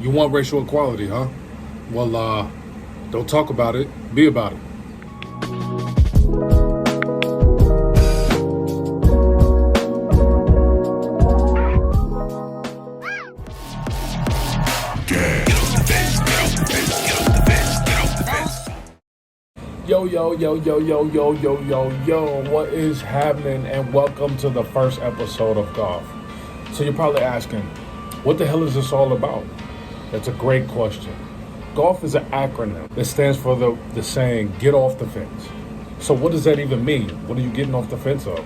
You want racial equality, huh? Well, don't talk about it, be about it. Yo, yo, yo, yo, yo, yo, yo, yo, yo, what is happening? And welcome to the first episode of Golf. So you're probably asking, what the hell is this all about? That's a great question. Golf is an acronym that stands for the saying, get off the fence. So what does that even mean? What are you getting off the fence of?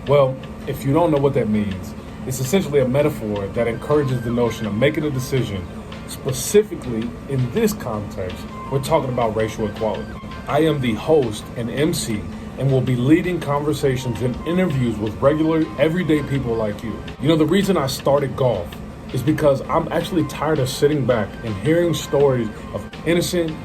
Well, if you don't know what that means, it's essentially a metaphor that encourages the notion of making a decision. Specifically, in this context, we're talking about racial equality. I am the host and MC and will be leading conversations and interviews with regular, everyday people like you. You know, the reason I started golf is because I'm actually tired of sitting back and hearing stories of innocent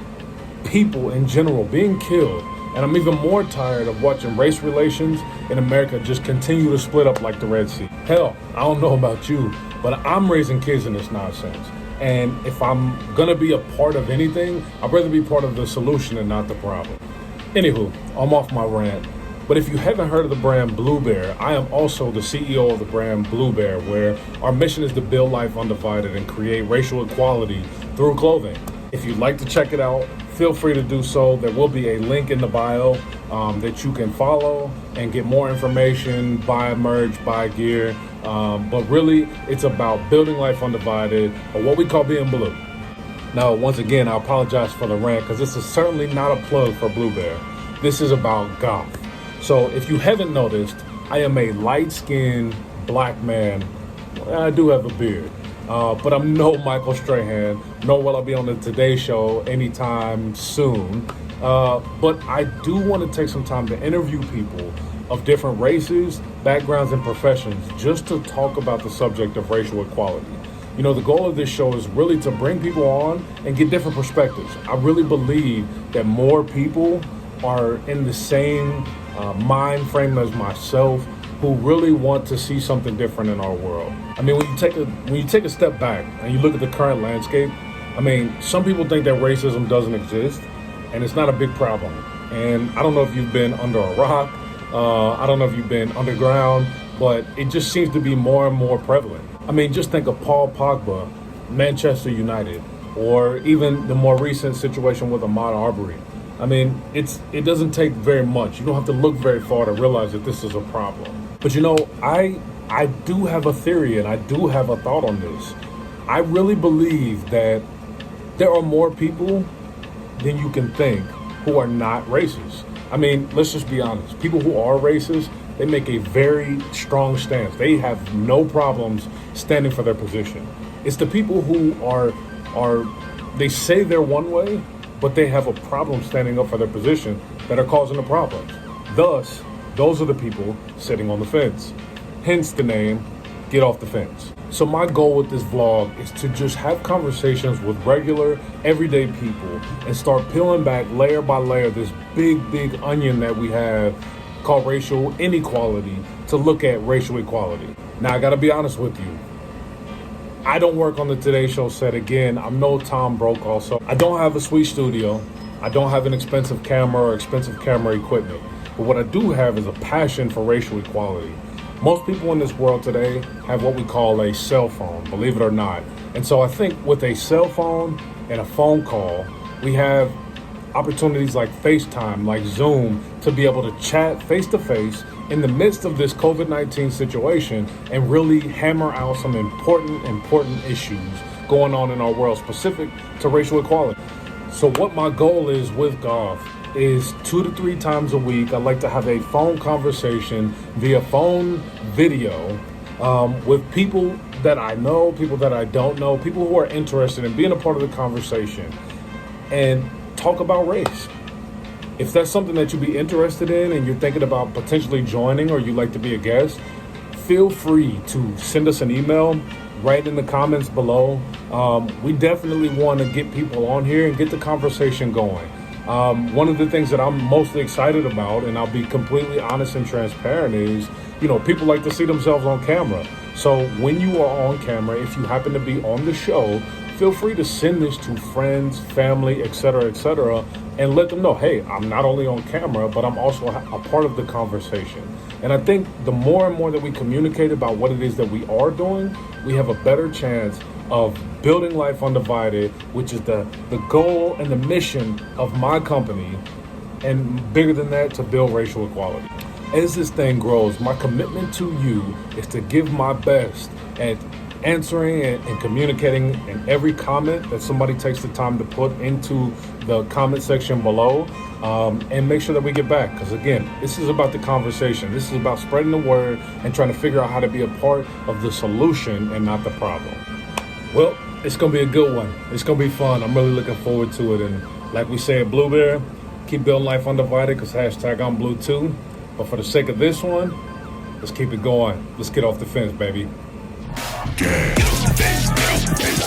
people in general being killed. And I'm even more tired of watching race relations in America just continue to split up like the Red Sea. Hell, I don't know about you, but I'm raising kids in this nonsense. And if I'm gonna be a part of anything, I'd rather be part of the solution and not the problem. Anywho, I'm off my rant. But if you haven't heard of the brand Blue Bear, I am also the CEO of the brand Blue Bear, where our mission is to build life undivided and create racial equality through clothing. If you'd like to check it out, feel free to do so. There will be a link in the bio that you can follow and get more information, buy merch, buy gear. But really, it's about building life undivided, or what we call being blue. Now, once again, I apologize for the rant, because this is certainly not a plug for Blue Bear. This is about golf. So if you haven't noticed, I am a light-skinned black man. I do have a beard, but I'm no Michael Strahan, nor will I be on the Today Show anytime soon. But I do want to take some time to interview people of different races, backgrounds, and professions, just to talk about the subject of racial equality. You know, the goal of this show is really to bring people on and get different perspectives. I really believe that more people are in the same mind frame as myself, who really want to see something different in our world. I mean, when you take a step back and you look at the current landscape, I mean, some people think that racism doesn't exist, and it's not a big problem. And I don't know if you've been under a rock, I don't know if you've been underground, but it just seems to be more and more prevalent. I mean, just think of Paul Pogba, Manchester United, or even the more recent situation with Ahmaud Arbery. I mean, it doesn't take very much. You don't have to look very far to realize that this is a problem. But you know, I do have a theory, and I do have a thought on this. I really believe that there are more people than you can think who are not racist. I mean, let's just be honest. People who are racist, they make a very strong stance. They have no problems standing for their position. It's the people who they say they're one way, but they have a problem standing up for their position that are causing the problems. Thus, those are the people sitting on the fence. Hence the name, Get Off the Fence. So my goal with this vlog is to just have conversations with regular, everyday people and start peeling back layer by layer this big, big onion that we have called racial inequality, to look at racial equality. Now, I gotta be honest with you. I don't work on the Today Show set. Again, I'm no Tom Brokaw, so I don't have a sweet studio. I don't have an expensive camera or expensive camera equipment. But what I do have is a passion for racial equality. Most people in this world today have what we call a cell phone, believe it or not. And so I think with a cell phone and a phone call, we have opportunities like FaceTime, like Zoom, to be able to chat face-to-face in the midst of this COVID-19 situation and really hammer out some important issues going on in our world specific to racial equality. So what my goal is with golf is 2 to 3 times a week, I'd like to have a phone conversation via phone video with people that I know, people that I don't know, people who are interested in being a part of the conversation, and talk about race. If that's something that you'd be interested in and you're thinking about potentially joining, or you'd like to be a guest, feel free to send us an email, write in the comments below. We definitely want to get people on here and get the conversation going. One of the things that I'm mostly excited about, and I'll be completely honest and transparent, is, you know, people like to see themselves on camera. So when you are on camera, if you happen to be on the show, feel free to send this to friends, family, etc., and let them know, hey, I'm not only on camera, but I'm also a part of the conversation. And I think the more and more that we communicate about what it is that we are doing, we have a better chance of building Life Undivided, which is the goal and the mission of my company, and bigger than that, to build racial equality. As this thing grows, my commitment to you is to give my best at answering and communicating in every comment that somebody takes the time to put into the comment section below, and make sure that we get back. Because again, this is about the conversation. This is about spreading the word and trying to figure out how to be a part of the solution and not the problem. Well, it's going to be a good one. It's going to be fun. I'm really looking forward to it. And like we say at Blue Bear, keep building Life Undivided, because hashtag I'm blue too. But for the sake of this one, let's keep it going. Let's get off the fence, baby. Get off the fence, get off the fence.